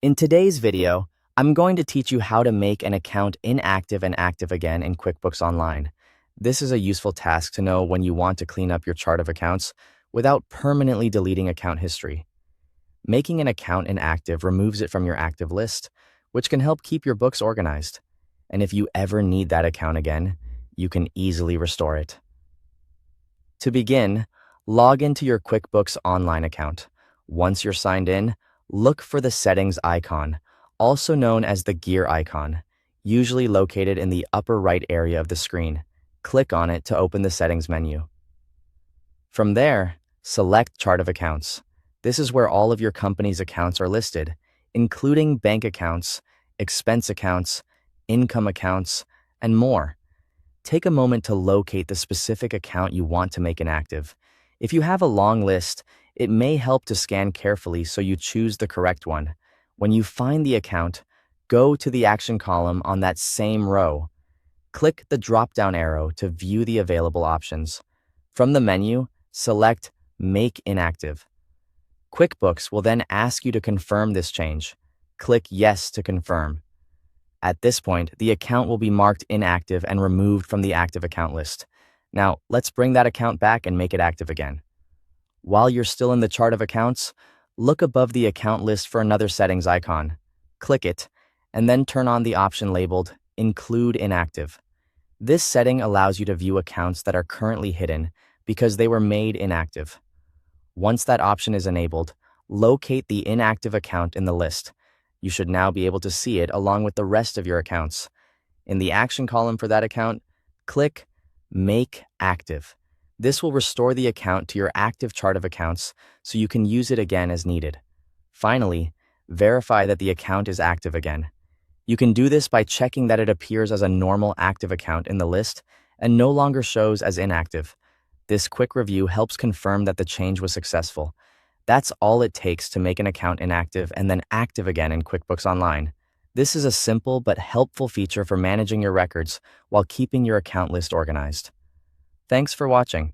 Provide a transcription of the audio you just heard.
In today's video, I'm going to teach you how to make an account inactive and active again in QuickBooks Online. This is a useful task to know when you want to clean up your chart of accounts without permanently deleting account history. Making an account inactive removes it from your active list, which can help keep your books organized. And if you ever need that account again, you can easily restore it. To begin, log into your QuickBooks Online account. Once you're signed in, look for the settings icon, also known as the gear icon, usually located in the upper right area of the screen. Click on it to open the settings menu. From there, select Chart of Accounts. This is where all of your company's accounts are listed, including bank accounts, expense accounts, income accounts, and more. Take a moment to locate the specific account you want to make inactive. If you have a long list, it may help to scan carefully so you choose the correct one. When you find the account, go to the action column on that same row. Click the drop-down arrow to view the available options. From the menu, select Make Inactive. QuickBooks will then ask you to confirm this change. Click Yes to confirm. At this point, the account will be marked inactive and removed from the active account list. Now, let's bring that account back and make it active again. While you're still in the chart of accounts, look above the account list for another settings icon. Click it, and then turn on the option labeled Include Inactive. This setting allows you to view accounts that are currently hidden because they were made inactive. Once that option is enabled, locate the inactive account in the list. You should now be able to see it along with the rest of your accounts. In the action column for that account, click Make Active. This will restore the account to your active chart of accounts so you can use it again as needed. Finally, verify that the account is active again. You can do this by checking that it appears as a normal active account in the list and no longer shows as inactive. This quick review helps confirm that the change was successful. That's all it takes to make an account inactive and then active again in QuickBooks Online. This is a simple but helpful feature for managing your records while keeping your account list organized. Thanks for watching.